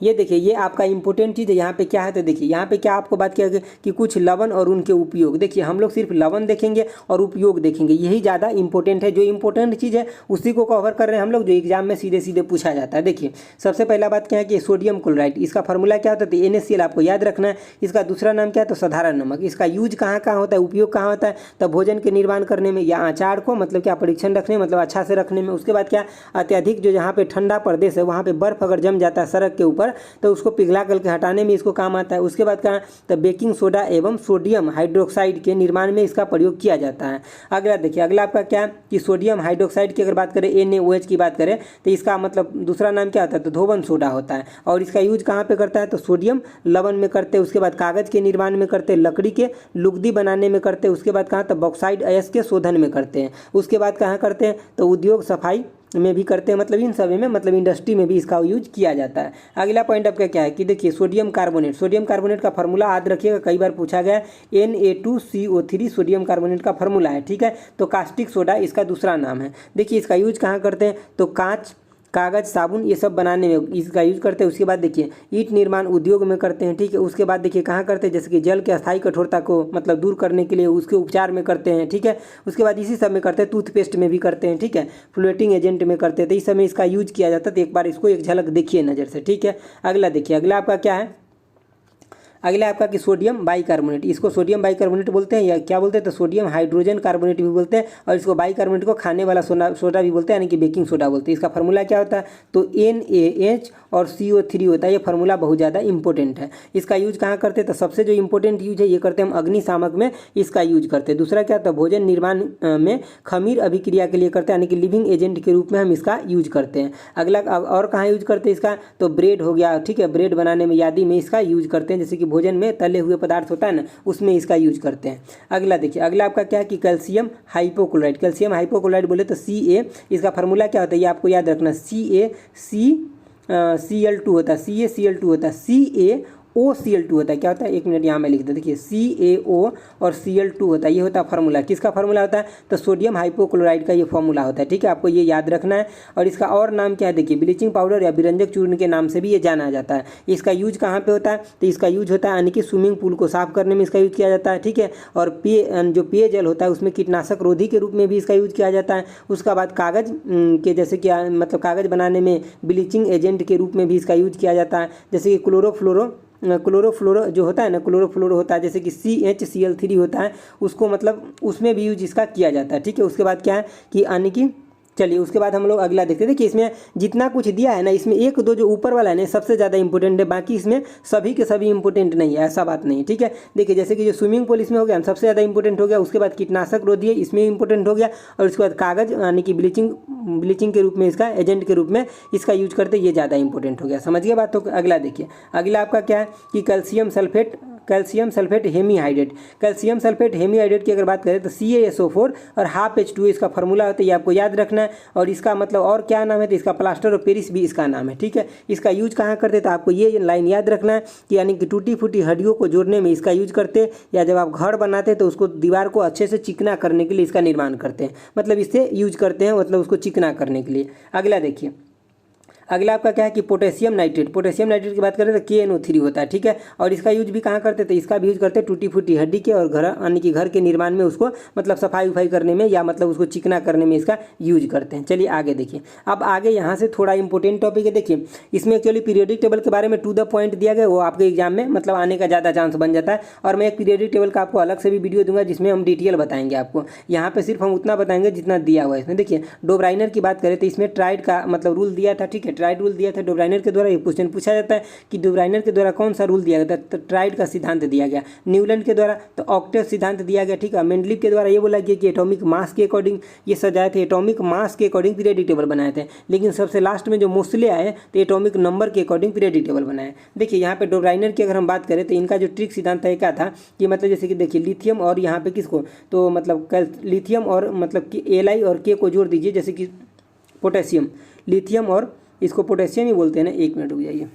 ये देखिए ये आपका इंपॉर्टेंट चीज़ है, यहाँ पे क्या है, तो देखिए यहाँ पे क्या आपको बात किया गया कि कुछ लवण और उनके उपयोग। देखिए हम लोग सिर्फ लवण देखेंगे और उपयोग देखेंगे, यही ज़्यादा इंपॉर्टेंट है। जो इंपॉर्टेंट चीज़ है उसी को कवर कर रहे हैं हम लोग, जो एग्जाम में सीधे सीधे पूछा जाता है। देखिए सबसे पहला बात क्या है कि सोडियम क्लोराइड, इसका फार्मूला क्या होता है, NaCl आपको याद रखना है। इसका दूसरा नाम क्या है, तो साधारण नमक। इसका यूज कहाँ कहाँ होता है, उपयोग कहाँ होता है, तो भोजन के निर्माण करने में, या अचार को मतलब क्या परीक्षण रखने मतलब अच्छा से रखने में। उसके बाद क्या, अत्यधिक जो जहाँ पे ठंडा प्रदेश है वहाँ पे बर्फ अगर जम जाता है सड़क के ऊपर तो उसको पिघला करके हटाने में इसको काम आता है। उसके बाद कहाँ, तो बेकिंग सोडा एवं सोडियम हाइड्रोक्साइड के निर्माण में इसका प्रयोग किया जाता है। अगला देखिए, अगला आपका क्या कि सोडियम हाइड्रोक्साइड की अगर बात करें, NaOH की बात करें, तो इसका मतलब दूसरा नाम क्या होता है, तो धोवन सोडा होता है। और इसका यूज कहाँ पे करता है, तो सोडियम लवण में करते हैं। उसके बाद कागज के निर्माण में करते हैं, लकड़ी के लुगदी बनाने में करते हैं। उसके बाद कहाँ, तो बॉक्साइड अयस्क के शोधन में करते हैं। उसके बाद कहाँ करते हैं, तो उद्योग सफाई में भी करते हैं, मतलब इन सभी में, मतलब इंडस्ट्री में भी इसका यूज किया जाता है। अगला पॉइंट आपका क्या है कि देखिए सोडियम कार्बोनेट, सोडियम कार्बोनेट का फार्मूला याद रखिएगा, कई बार पूछा गया, Na2CO3 सोडियम कार्बोनेट का फार्मूला है, ठीक है। तो कास्टिक सोडा इसका दूसरा नाम है। देखिए इसका यूज कहाँ करते हैं, तो कांच, कागज, साबुन ये सब बनाने में इसका यूज करते हैं। उसके बाद देखिए ईंट निर्माण उद्योग में करते हैं, ठीक है। उसके बाद देखिए कहाँ करते हैं, जैसे कि जल के अस्थायी कठोरता को मतलब दूर करने के लिए उसके उपचार में करते हैं, ठीक है। उसके बाद इसी सब में करते हैं, टूथपेस्ट में भी करते हैं, ठीक है, फ्लोटिंग एजेंट में करते हैं। तो इस समय इसका यूज किया जाता है। तो एक बार इसको एक झलक देखिए नज़र से, ठीक है। अगला देखिए, अगला आपका क्या है, अगला आपका कि सोडियम बाइकार्बोनेट, इसको सोडियम बाइकार्बोनेट बोलते हैं, या क्या बोलते हैं, तो सोडियम हाइड्रोजन कार्बोनेट भी बोलते हैं। और इसको बाइकार्बोनेट को खाने वाला सोडा भी बोलते हैं, यानी कि बेकिंग सोडा बोलते हैं। इसका फार्मूला क्या होता है, तो NaH और CO3 होता है। ये फार्मूला बहुत ज़्यादा इंपॉर्टेंट है। इसका यूज कहाँ करते हैं, तो सबसे जो इंपॉर्टेंट यूज है ये करते हैं हम अग्निशामक में इसका यूज करते हैं। दूसरा क्या, तो भोजन निर्माण में खमीर अभिक्रिया के लिए करते हैं, यानी कि लिविंग एजेंट के रूप में हम इसका यूज करते हैं। अगला और कहाँ यूज करते हैं इसका, तो ब्रेड हो गया, ठीक है, ब्रेड बनाने में, यादी में इसका यूज करते हैं। जैसे कि भोजन में तले हुए पदार्थ होता है ना, उसमें इसका यूज करते हैं। अगला देखिए, अगला आपका क्या है कि कैल्शियम हाइपोक्लोराइड, कैल्शियम हाइपोक्लोराइड बोले तो Ca, इसका फार्मूला क्या होता है ये आपको याद रखना, CaCl2 होता है, CaCl2 होता है, CaOCl2 होता है। क्या होता है, एक मिनट यहाँ में लिख दे, देखिए CaO और Cl2 होता है। ये होता है फार्मूला, किसका फार्मूला होता है, तो सोडियम हाइपोक्लोराइड का ये फार्मूला होता है, ठीक है। आपको ये याद रखना है। और इसका और नाम क्या है, देखिए ब्लीचिंग पाउडर या विरंजक चूर्ण के नाम से भी ये जाना जाता है। इसका यूज कहाँ पे होता है, तो इसका यूज होता है यानी कि स्विमिंग पूल को साफ करने में इसका यूज किया जाता है, ठीक है। और जो पेयजल होता है उसमें कीटनाशक रोधी के रूप में भी इसका यूज किया जाता है। उसका बाद कागज के, जैसे कि मतलब कागज बनाने में ब्लीचिंग एजेंट के रूप में भी इसका यूज किया जाता है। जैसे कि क्लोरोफ्लोरो जो होता है ना, क्लोरोफ्लोरो होता है, जैसे कि CHCl3 होता है, उसको मतलब उसमें भी यूज इसका किया जाता है, ठीक है। उसके बाद क्या है कि यानी कि चलिए उसके बाद हम लोग अगला देखते हैं। देखिए इसमें जितना कुछ दिया है ना, इसमें एक दो जो ऊपर वाला है ना सबसे ज़्यादा इंपॉर्टेंट है, बाकी इसमें सभी के सभी इंपॉर्टेंट नहीं है, ऐसा बात नहीं है, ठीक है। देखिए जैसे कि जो स्विमिंग पूल इसमें हो गया सबसे ज़्यादा इंपॉर्टेंट हो गया। उसके बाद कीटनाशक रोधी है, इसमें इंपॉर्टेंट हो गया। और उसके बाद कागज यानी कि ब्लीचिंग के रूप में इसका एजेंट के रूप में इसका यूज करते, ये ज़्यादा इंपॉर्टेंट हो गया। समझिए बात। तो अगला देखिए, अगला आपका क्या है कि calcium sulphate hemihydrate, calcium sulphate hemihydrate की अगर बात करें तो CaSO4 और हाफ H2 इसका फार्मूला होता है, ये आपको याद रखना है। और इसका मतलब और क्या नाम है, तो इसका प्लास्टर ऑफ पेरिस भी इसका नाम है, ठीक है। इसका यूज कहाँ करते, तो आपको ये लाइन याद रखना है कि यानी कि टूटी फूटी हड्डियों को जोड़ने में इसका यूज करते, या जब आप घर बनाते हैं तो उसको दीवार को अच्छे से चिकना करने के लिए इसका निर्माण करते हैं, मतलब इससे यूज करते हैं, मतलब उसको चिकना करने के लिए। अगला देखिए, अगला आपका क्या है कि पोटेशियम नाइट्रेट की बात करें तो KNO3 होता है, ठीक है। और इसका यूज भी कहाँ करते थे, इसका भी यूज करते हैं टूटी फूटी हड्डी के और घर यानी कि घर के निर्माण में उसको मतलब सफाई उफाई करने में या मतलब उसको चिकना करने में इसका यूज करते हैं। चलिए आगे देखिए। अब आगे यहाँ से थोड़ा इंपॉर्टेंट टॉपिक है, देखिए इसमें एक्चुअली पीरियोडिक टेबल के बारे में टू द पॉइंट दिया गया, वो आपके एग्जाम में मतलब आने का ज़्यादा चांस बन जाता है। और मैं एक पीरियोडिक टेबल का आपको अलग से भी वीडियो दूंगा जिसमें हम डिटेल बताएंगे आपको। यहाँ पे सिर्फ हम उतना बताएंगे जितना दिया हुआ है इसमें। देखिए डोब्राइनर की बात करें तो इसमें ट्राइड का मतलब रूल दिया था, ठीक है। ट्राइड रूल दिया था डोब्राइनर के द्वारा। ये क्वेश्चन पूछा जाता है कि डोब्राइनर के द्वारा कौन सा रूल दिया गया था, तो ट्राइड का सिद्धांत दिया गया। न्यूलैंड के द्वारा तो ऑक्टेव सिद्धांत दिया गया, ठीक है। मेंडलीव के द्वारा ये बोला गया कि एटॉमिक मास के अकॉर्डिंग ये सजाए थे, एटॉमिक मास के अकॉर्डिंग पीरियोडिक टेबल बनाए थे। लेकिन सबसे लास्ट में जो मोस्ले आए तो एटॉमिक नंबर के अकॉर्डिंग पीरियोडिक टेबल बनाए। देखिए यहाँ पे डोब्राइनर की अगर हम बात करें तो इनका जो ट्रिक सिद्धांत है क्या था कि मतलब जैसे कि देखिए लिथियम और यहाँ पे किसको तो मतलब लिथियम और मतलब कि Li और K को जोड़ दीजिए, जैसे कि पोटेशियम, लिथियम और इसको पोटेशियम ही बोलते हैं ना, 1 मिनट रुक जाइए।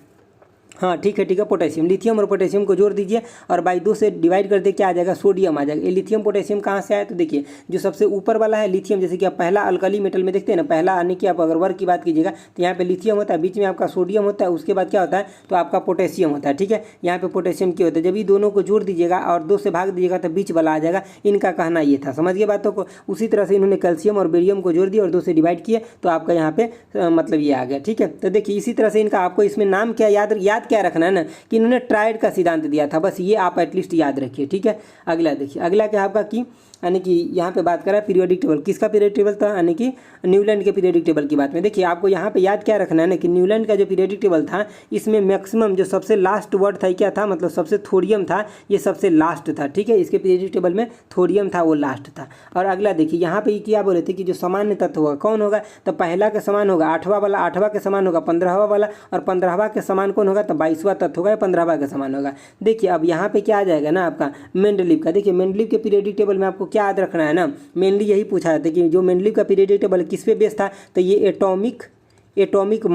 हाँ ठीक है पोटेशियम, लिथियम और पोटेशियम को जोड़ दीजिए और बाई 2 से डिवाइड कर दे, क्या आ जाएगा सोडियम आ जाएगा। ये लिथियम पोटेशियम कहाँ से आया तो देखिए जो सबसे ऊपर वाला है लिथियम, जैसे कि आप पहला अल्कली मेटल में देखते हैं ना, पहला आने की आप अगर वर्ग की बात कीजिएगा तो यहाँ पे लिथियम होता है, बीच में आपका सोडियम होता है, उसके बाद क्या होता है तो आपका पोटेशियम होता है, ठीक है। यहाँ पे पोटेशियम क्या होता है, जब ये दोनों को जोड़ दीजिएगा और 2 से भाग दीजिएगा तो बीच वाला आ जाएगा। इनका कहना ये था, समझिए बातों को। उसी तरह से इन्होंने कैल्शियम और बेरियम को जोड़ दिया और 2 से डिवाइड किए तो आपका यहाँ पे मतलब ये आ गया, ठीक है। तो देखिए इसी तरह से इनका आपको इसमें नाम क्या याद क्या रखना है ना कि इन्होंने ट्राइड का सिद्धांत दिया था, बस ये आप एटलीस्ट याद रखिए, ठीक है। अगला देखिए, अगला क्या आपका कि यानी कि यहाँ पे बात करा पीरियोडिक टेबल, किसका पीरियोडिक टेबल था यानी कि न्यूलैंड के पीरियोडिक टेबल की बात में। देखिए आपको यहाँ पे याद क्या रखना है ना कि न्यूलैंड का जो पीरियोडिक टेबल था इसमें मैक्सिमम जो सबसे लास्ट वर्ड था क्या था, मतलब सबसे थोरियम था, ये सबसे लास्ट था, ठीक है। इसके पीरियोडिक टेबल में थोरियम था, वो लास्ट था। और अगला देखिए यहाँ पे क्या बोले थे कि जो सामान्य तत्व होगा कौन होगा, तो पहला के समान होगा 8वां वाला, 8वां के समान होगा 15वां वाला, और 15वां के समान कौन होगा तो 22वां तत्व होगा, 15वां के समान होगा। देखिए अब यहाँ पे क्या आ जाएगा ना आपका मेंडलीव का। देखिए मेंडलीव के पीरियोडिक टेबल में आपको क्या याद रखना है ना, मेनली यही पूछा जाता है कि जो मेंडलीव का पीरियोडिक टेबल किस पे बेस्ड था, तो ये एटॉमिक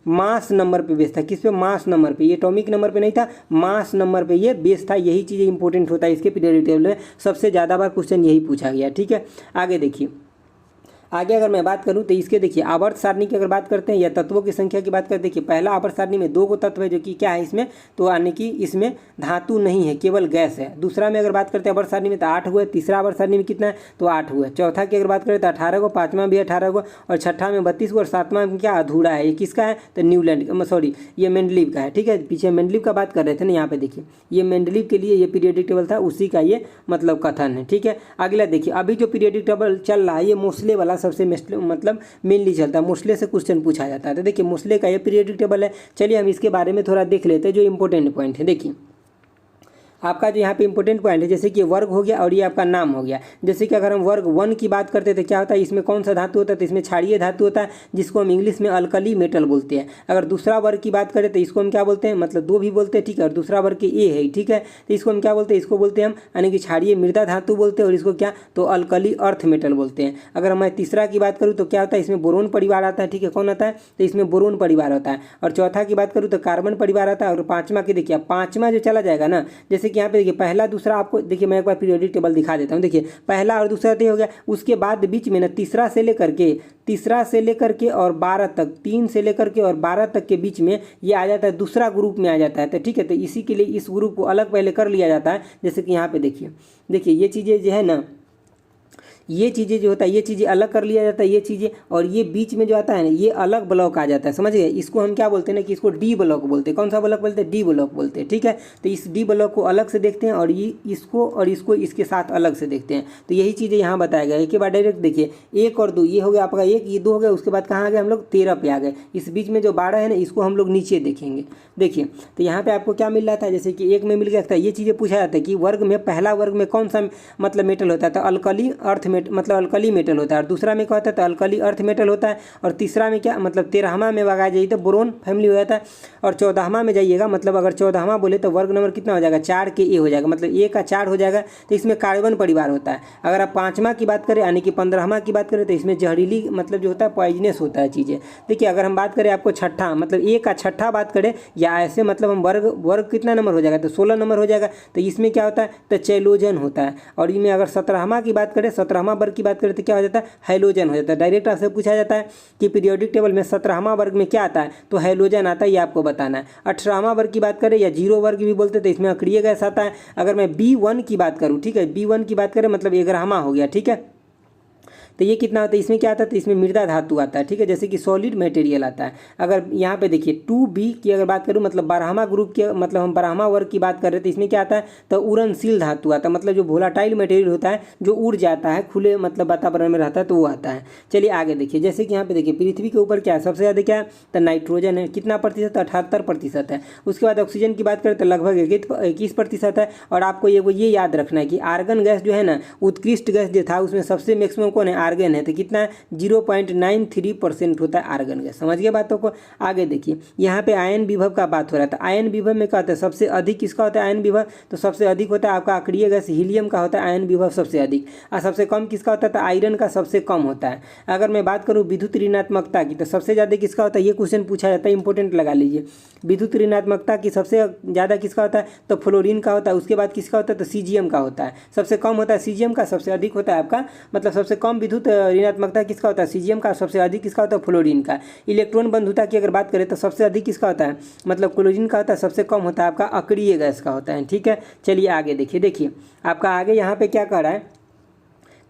मास नंबर पे बेस्ड था। किस पे, मास नंबर पे। ये एटॉमिक नंबर पे नहीं था, मास नंबर पे ये बेस्ड था। यही चीज़ें इंपॉर्टेंट होता है इसके पीरियोडिक टेबल में, सबसे ज़्यादा बार क्वेश्चन यही पूछा गया, ठीक है। आगे देखिए, आगे अगर मैं बात करूं तो इसके देखिए आवर्त सारणी की अगर बात करते हैं या तत्वों की संख्या की बात करते हैं, देखिए पहला आवर्त सारणी में 2 को तत्व है जो कि क्या है इसमें तो यानी कि इसमें धातु नहीं है, केवल गैस है। दूसरा में अगर बात करते हैं आवर्त सारणी में तो 8 हुए, तीसरा आवर्त सारणी में कितना है तो 8 हुए। चौथा की अगर बात करें तो 18 को, पाँचवा भी 18 को, और छठा में 32 को, और सातवां में क्या अधूरा है, ये किसका है तो न्यूलैंड सॉरी ये मेंडलीव का है, ठीक है। पीछे मेंडलीव का बात कर रहे थे ना, यहाँ पे देखिए ये मेंडलीव के लिए ये पीरियोडिक टेबल था, उसी का ये मतलब कथन है, ठीक है। अगला देखिए अभी जो पीरियोडिक टेबल चल रहा है ये मोस्ले वाला सबसे मतलब मेनली चलता है, मोस्ले से क्वेश्चन पूछा जाता है। तो देखिए मोस्ले का ये पीरियोडिक टेबल है। चलिए हम इसके बारे में थोड़ा देख लेते हैं जो इंपॉर्टेंट पॉइंट है। देखिए आपका जो यहाँ पे इंपॉर्टेंट पॉइंट है, जैसे कि वर्ग हो गया और ये आपका नाम हो गया। जैसे कि अगर हम वर्ग 1 की बात करते हैं तो क्या होता है, इसमें कौन सा धातु होता है तो इसमें क्षारीय धातु होता है जिसको हम इंग्लिश में अल्कली मेटल बोलते हैं। अगर दूसरा वर्ग की बात करें तो इसको हम क्या बोलते हैं, मतलब 2 भी बोलते हैं, ठीक है। और दूसरा वर्ग के ए है, ठीक है, तो इसको हम क्या बोलते हैं, इसको बोलते हैं हम यानी कि क्षारीय मृदा धातु बोलते हैं, और इसको क्या तो अल्कली अर्थ मेटल बोलते हैं। अगर मैं तीसरा की बात करूँ तो क्या होता है, इसमें बोरोन परिवार आता है, ठीक है। कौन आता है तो इसमें बोरोन परिवार होता है। और चौथा की बात करूँ तो कार्बन परिवार आता है। और पाँचवा की देखिए, पाँचवा जो चला जाएगा ना, जैसे कि यहाँ पे देखिए पहला दूसरा आपको देखिए मैं एक बार पीरियोडिक टेबल दिखा देता हूँ। देखिए पहला और दूसरा तो हो गया, उसके बाद बीच में ना तीसरा से लेकर के और 12 तक, 3 से लेकर के और 12 तक के बीच में ये आ जाता है, दूसरा ग्रुप में आ जाता है, तो ठीक है। तो इसी के लिए इस ग्रुप को अलग पहले कर लिया जाता है। जैसे कि यहाँ पे देखिए ये चीज़ें जो है ना, ये चीज़ें जो होता है ये चीज़ें अलग कर लिया जाता है, ये चीज़ें, और ये बीच में जो आता है ना ये अलग ब्लॉक आ जाता है, समझ गए। इसको हम क्या बोलते हैं ना कि इसको डी ब्लॉक बोलते हैं। कौन सा ब्लॉक बोलते हैं, डी ब्लॉक बोलते हैं, ठीक है। तो इस डी ब्लॉक को अलग से देखते हैं और ये इसको और इसको इसके साथ अलग से देखते हैं। तो यही चीज़ें यहाँ बताया गया है। एक के बाद डायरेक्ट देखिए 1 और 2 ये हो गया आपका 1, ये 2 हो गया। उसके बाद कहाँ आ गए हम लोग 13 पे आ गए। इस बीच में जो 12 है ना इसको हम लोग नीचे देखेंगे। देखिए तो यहाँ पे आपको क्या मिल रहा था, जैसे कि 1 में मिल गया था, ये चीज़ें पूछा जाता है कि वर्ग में पहला वर्ग में कौन सा मतलब मेटल होता है तो अल्कली अर्थ मतलब अल्कली मेटल होता है। और दूसरा में क्या होता है तो अल्कली अर्थ मेटल होता है। और तीसरा में क्या मतलब 13वां में लगाया जाइए तो बोरोन फैमिली हो जाता है। और 14वां में जाइएगा, मतलब अगर 14वां बोले तो वर्ग नंबर कितना हो जाएगा 4 के ए हो जाएगा, मतलब ए का 4 हो जाएगा। तो इसमें कार्बन परिवार होता है। अगर आप 5वां की बात करें यानी कि 15वां की बात करें तो इसमें जहरीली मतलब जो होता है पॉइजनस होता है चीज़ें। देखिए अगर हम बात करें आपको छठा मतलब ए का छठा बात करें या ऐसे मतलब हम वर्ग कितना नंबर हो जाएगा तो 16 नंबर हो जाएगा। तो इसमें क्या होता है तो चैलोजन होता है। और इसमें अगर 17वां की बात करें, 17वां 17वां वर्ग की बात करें तो क्या हो जाता है, हैलोजन हो जाता है। डायरेक्ट आपसे पूछा जाता है कि पीरियोडिक टेबल में 17वां वर्ग में क्या आता है, तो हैलोजन आता है, ये आपको बताना है। 18वां वर्ग की बात करें या 0 वर्ग भी बोलते तो इसमें अक्रिय गैस आता है। अगर मैं B1 की बात करूँ, ठीक है, B1 की बात करें मतलब 11वां हो गया, ठीक है, तो ये कितना होता है, इसमें क्या आता है, तो इसमें मृदा धातु आता है, ठीक है, जैसे कि सॉलिड मटेरियल आता है। अगर यहाँ पे देखिए 2B की अगर बात करूँ मतलब 12वां ग्रुप के मतलब हम 12वां वर्ग की बात कर रहे थे, इसमें क्या आता है, तो उड़नशील धातु आता है, मतलब जो वोलाटाइल मटेरियल होता है जो उड़ जाता है, खुले मतलब वातावरण में रहता है, तो वो आता है। चलिए आगे देखिए, जैसे कि यहाँ पे देखिए पृथ्वी के ऊपर क्या है, सबसे ज़्यादा क्या है, तो नाइट्रोजन है, कितना प्रतिशत, 78% है। उसके बाद ऑक्सीजन की बात करें तो लगभग 21% है। और आपको ये याद रखना है कि आर्गन गैस जो है ना, उत्कृष्ट गैस जो था उसमें सबसे मैक्सिमम कौन है, आर्गन है, तो कितना है, 0.93% होता है आर्गन गैस। समझ गए बातों को। आगे देखिए यहाँ पे आयन विभव का बात हो रहा था। आयन विभव में क्या होता है, सबसे अधिक किसका होता है आयन विभव, तो सबसे अधिक होता है आपका अक्रिय गैस हीलियम का होता है आयन विभव सबसे अधिक, और सबसे कम किसका होता है, तो आयरन का सबसे कम होता है। अगर मैं बात करूँ विद्युत ऋणात्मकता की, तो सबसे ज़्यादा किसका होता है, ये क्वेश्चन पूछा जाता है, इंपॉर्टेंट लगा लीजिए। विद्युत ऋणात्मकता की सबसे ज़्यादा किसका होता है, तो फ्लोरीन का होता है। उसके बाद किसका होता है, तो सीजियम का होता है। सबसे कम होता है सीजियम का, सबसे अधिक होता है आपका मतलब सबसे कम विद्युत ऋणात्मकता किसका होता है, सीजियम का, सबसे अधिक किसका होता है, फ्लोरीन का। इलेक्ट्रॉन बंधुता की अगर बात करें तो सबसे अधिक किसका होता है, मतलब क्लोरीन का होता है, सबसे कम होता है आपका अक्रिय गैस का होता है, ठीक है। चलिए आगे देखिए आपका आगे यहाँ पे क्या कह रहा है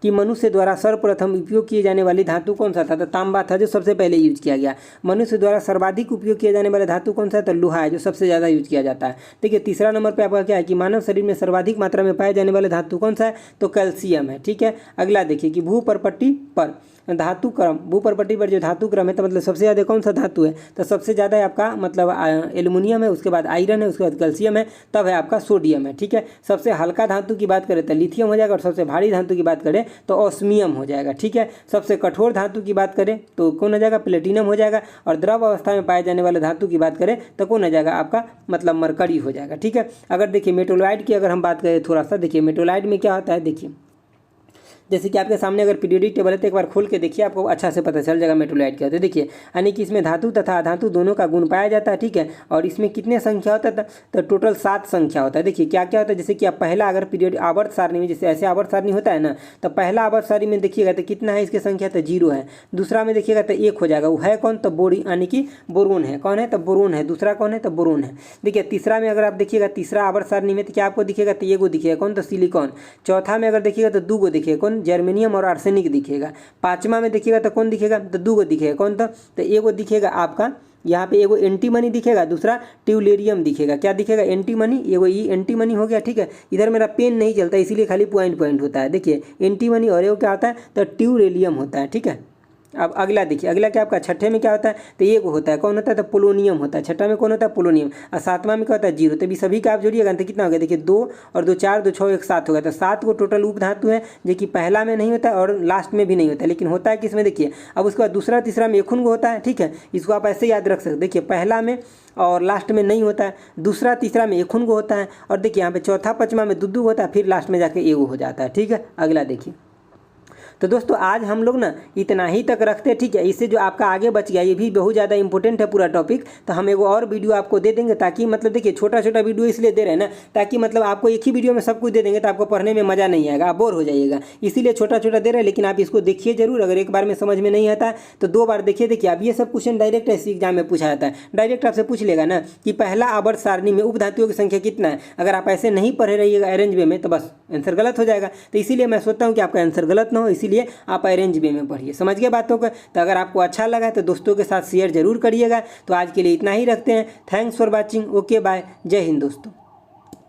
कि मनुष्य द्वारा सर्वप्रथम उपयोग किए जाने वाली धातु कौन सा था, तो तांबा था, जो सबसे पहले यूज किया गया। मनुष्य द्वारा सर्वाधिक उपयोग किया जाने वाला धातु कौन सा है, तो लोहा है, जो सबसे ज़्यादा यूज किया जाता है। देखिए तीसरा नंबर पे आपका क्या है कि मानव शरीर में सर्वाधिक मात्रा में पाए जाने वाले धातु कौन सा है, तो कैल्शियम है, ठीक है। अगला देखिए कि भूपर्पट्टी पर धातु क्रम, भूपर्पट्टी पर जो धातु क्रम है, तो मतलब सबसे ज़्यादा कौन सा धातु है, तो सबसे ज़्यादा है आपका मतलब एल्युमिनियम है, उसके बाद आयरन है, उसके बाद कैल्शियम है, तब है आपका सोडियम है, ठीक है। सबसे हल्का धातु की बात करें तो लिथियम हो जाएगा, और सबसे भारी धातु की बात करें तो ऑस्मियम हो जाएगा, ठीक है। सबसे कठोर धातु की बात करें तो कौन हो जाएगा, प्लेटिनम हो जाएगा। और द्रव अवस्था में पाए जाने वाले धातु की बात करें तो कौन हो जाएगा आपका मतलब मरकरी हो जाएगा, ठीक है। अगर देखिए मेटोलाइट की अगर हम बात करें थोड़ा सा, देखिए मेटोलाइट में क्या होता है, देखिए जैसे कि आपके सामने अगर पीरियोडिक टेबल है तो एक बार खोल के देखिए, आपको अच्छा से पता चल जाएगा मेटोलाइट क्या होता है। देखिए यानी कि इसमें धातु तथा अधातु दोनों का गुण पाया जाता है, ठीक है। और इसमें कितने संख्या होता है, तो टोटल 7 संख्या होता है। देखिए क्या क्या होता है, जैसे कि आप पहला अगर पीरियड आवर्त सारणी में, जैसे ऐसे आवर्त सारणी होता है ना, तो पहला आवर्त सारणी में देखिएगा तो कितना है इसकी संख्या, तो 0 है। दूसरा में देखिएगा तो 1 हो जाएगा, वो है कौन, तो बोरी यानी कि बोरोन है, कौन है, तो बोरोन है। दूसरा कौन है, तो बोरोन है। देखिए तीसरा में अगर आप देखिएगा, तीसरा आवर्त सारणी में तो क्या आपको दिखेगा, तो 1 दिखेगा, कौन, तो सिलिकॉन। चौथा में अगर देखिएगा तो 2 दिखेगा, कौन, जर्मेनियम और आर्सेनिक दिखेगा। पांचवा में देखिएगा तो कौन दिखेगा, तो 2 दिखेगा, कौन, तो 1 दिखेगा आपका यहाँ पे, एगो एंटीमनी दिखेगा, दूसरा ट्यूलेरियम दिखेगा। क्या दिखेगा, एंटीमनी, एगो ये एंटीमनी हो गया, ठीक है। इधर मेरा पेन नहीं चलता इसीलिए खाली पॉइंट होता है। देखिए एंटीमनी, और एगो क्या होता है, तो ट्यूरेलियम होता है, ठीक है। अब अगला देखिए, अगला क्या आपका छठे में क्या होता है, तो एक होता है, कौन होता है, तो पोलोनियम होता है। छठा में कौन होता है, पोलोनियम। और सातवां में क्या होता है, 0। तो भी सभी का आप जोड़िएगा तो कितना हो गया, देखिए 2 और 2 4, 2 6 1 7 हो गया। तो 7 को टोटल उप धातु है, जो कि पहला में नहीं होता और लास्ट में भी नहीं होता, लेकिन होता है किसमें, देखिए। अब उसके बाद दूसरा तीसरा में एखुन होता है, ठीक है। इसको आप ऐसे याद रख सकते, देखिए पहला में और लास्ट में नहीं होता है, दूसरा तीसरा में एखुन होता है, और देखिए यहाँ पे चौथा पांचवा में 2 होता है, फिर लास्ट में जाके एगो हो जाता है, ठीक है। अगला देखिए, तो दोस्तों आज हम लोग ना इतना ही तक रखते हैं, ठीक है। इससे जो आपका आगे बच गया, ये भी बहुत ज़्यादा इंपॉर्टेंट है पूरा टॉपिक, तो हम एगो और वीडियो आपको दे देंगे, ताकि मतलब देखिए छोटा छोटा वीडियो इसलिए दे रहे हैं ना, ताकि मतलब आपको एक ही वीडियो में सब कुछ दे देंगे तो आपको पढ़ने में मज़ा नहीं आएगा, आप बोर हो जाइएगा, इसीलिए छोटा छोटा दे रहे हैं। लेकिन आप इसको देखिए जरूर, अगर एक बार में समझ में नहीं आता तो 2 बार देखिए। देखिए अब ये सब क्वेश्चन डायरेक्ट ऐसे एग्जाम में पूछा जाता है, डायरेक्ट आपसे पूछ लेगा ना कि पहला आवर्त सारणी में उप धातुओं की संख्या कितना है। अगर आप ऐसे नहीं पढ़े रहिएगा अरेंज वे में तो बस आंसर गलत हो जाएगा। तो इसीलिए मैं सोचता हूँ कि आपका आंसर गलत ना हो, इसीलिए आप अरेंज वे में पढ़िए। समझ गए बातों को। तो अगर आपको अच्छा लगा तो दोस्तों के साथ शेयर जरूर करिएगा। तो आज के लिए इतना ही रखते हैं। Thanks for watching. Okay bye. जय हिंद दोस्तों।